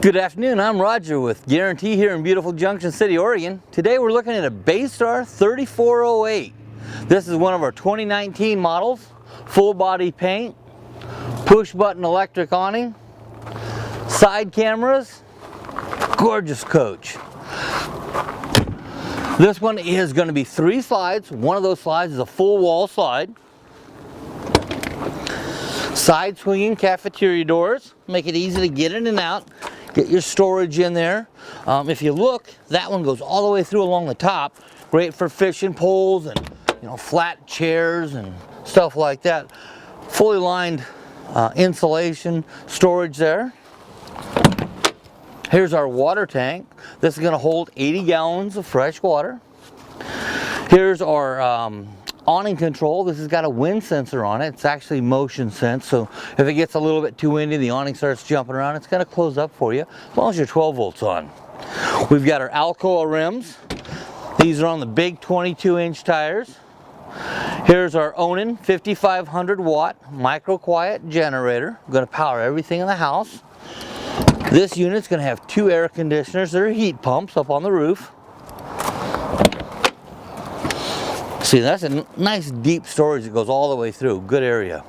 Good afternoon, I'm Roger with Guaranty here in beautiful Junction City, Oregon. Today we're looking at a Baystar 3408. This is one of our 2019 models, full body paint, push button electric awning, side cameras, gorgeous coach. This one is going to be 3 slides. One of those slides is a full wall slide. Side swinging cafeteria doors, make it easy to get in and out. Get your storage in there. If you look, that one goes all the way through along the top. Great for fishing poles and flat chairs and stuff like that. Fully lined insulation storage there. Here's our water tank. This is going to hold 80 gallons of fresh water. Here's our awning control. This has got a wind sensor on it. It's actually motion sense, so if it gets a little bit too windy, the awning starts jumping around, it's going to close up for you as long as your 12 volts on. We've got our Alcoa rims. These are on the big 22-inch tires. Here's our Onan 5500 watt micro quiet generator. I'm going to power everything in the house. This unit's going to have 2 air conditioners. There are heat pumps up on the roof. See, that's a nice deep storage that goes all the way through. Good area.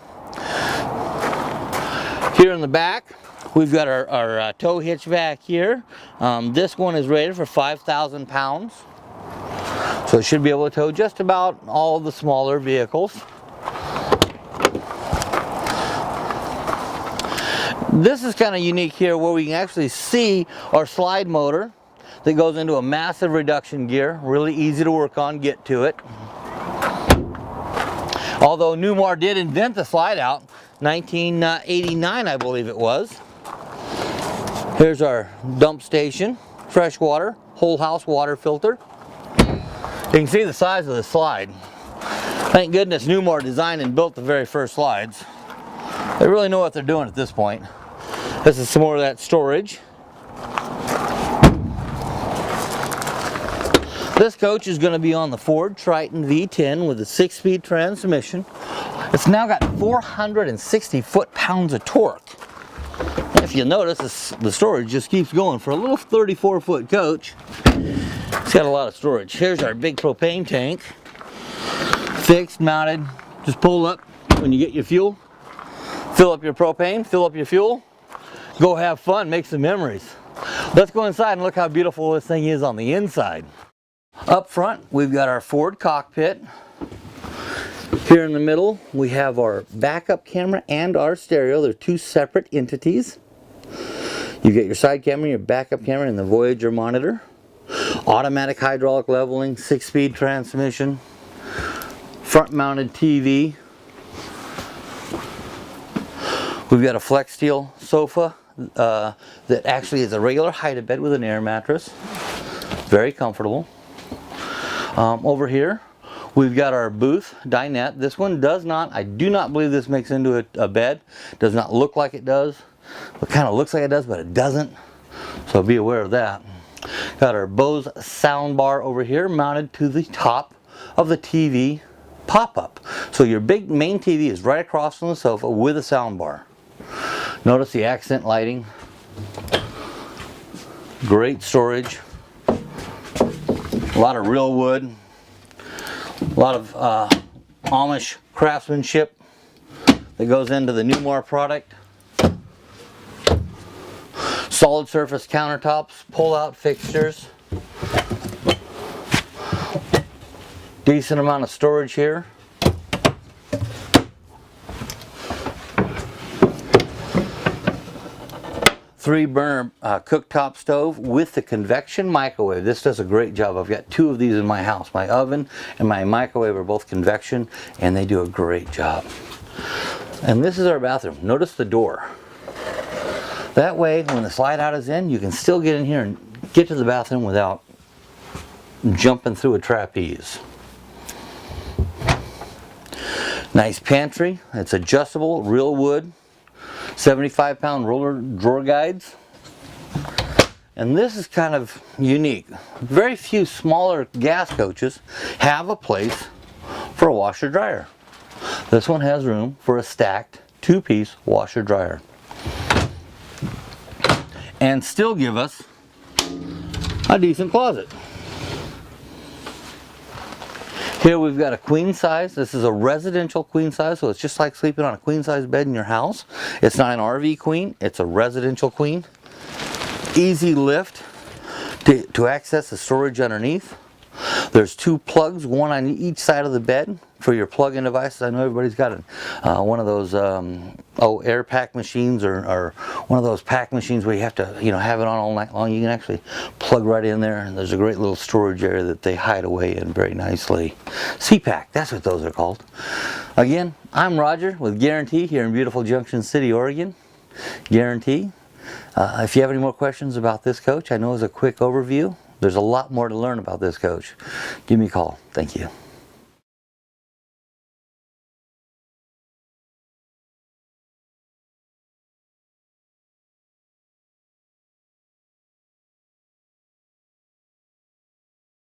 Here in the back, we've got our tow hitch back here. This one is rated for 5,000 pounds. So it should be able to tow just about all of the smaller vehicles. This is kind of unique here where we can actually see our slide motor that goes into a massive reduction gear. Really easy to work on, get to it. Although Newmar did invent the slide out, 1989 I believe it was. Here's our dump station, fresh water, whole house water filter. You can see the size of the slide. Thank goodness Newmar designed and built the very first slides. They really know what they're doing at this point. This is some more of that storage. This coach is going to be on the Ford Triton V10 with a 6-speed transmission. It's now got 460 foot-pounds of torque. If you notice, the storage just keeps going. For a little 34-foot coach, it's got a lot of storage. Here's our big propane tank. Fixed, mounted, just pull up when you get your fuel. Fill up your propane, fill up your fuel. Go have fun, make some memories. Let's go inside and look how beautiful this thing is on the inside. Up front, we've got our Ford Cockpit. Here in the middle, we have our backup camera and our stereo. They're 2 separate entities. You get your side camera, your backup camera, and the Voyager monitor. Automatic hydraulic leveling, 6-speed transmission, front-mounted TV. We've got a flex steel sofa that actually is a regular hide-a-bed with an air mattress. Very comfortable. Over here, we've got our booth dinette. This one does not, I do not believe this makes into a bed. Does not look like it does. It kind of looks like it does, but it doesn't. So be aware of that. Got our Bose sound bar over here mounted to the top of the TV pop-up. So your big main TV is right across from the sofa with a sound bar. Notice the accent lighting. Great storage. A lot of real wood, a lot of Amish craftsmanship that goes into the Newmar product. Solid surface countertops, pull-out fixtures. Decent amount of storage here. Three-burner cooktop stove with the convection microwave. This does a great job. I've got 2 of these in my house. My oven and my microwave are both convection, and they do a great job. And this is our bathroom. Notice the door. That way, when the slide out is in, you can still get in here and get to the bathroom without jumping through a trapeze. Nice pantry. It's adjustable, real wood. 75-pound roller drawer guides. And this is kind of unique. Very few smaller gas coaches have a place for a washer dryer. This one has room for a stacked 2-piece washer dryer. and still give us a decent closet. Here we've got a queen size. This is a residential queen size, so it's just like sleeping on a queen size bed in your house. It's not an RV queen, it's a residential queen. Easy lift to access the storage underneath. There's 2 plugs, one on each side of the bed for your plug-in devices. I know everybody's got one of those air pack machines or one of those pack machines where you have to have it on all night long. You can actually plug right in there, and there's a great little storage area that they hide away in very nicely. C-Pack, that's what those are called. Again, I'm Roger with Guaranty here in beautiful Junction City, Oregon. Guaranty. If you have any more questions about this coach, I know it's a quick overview. There's a lot more to learn about this coach. Give me a call. Thank you.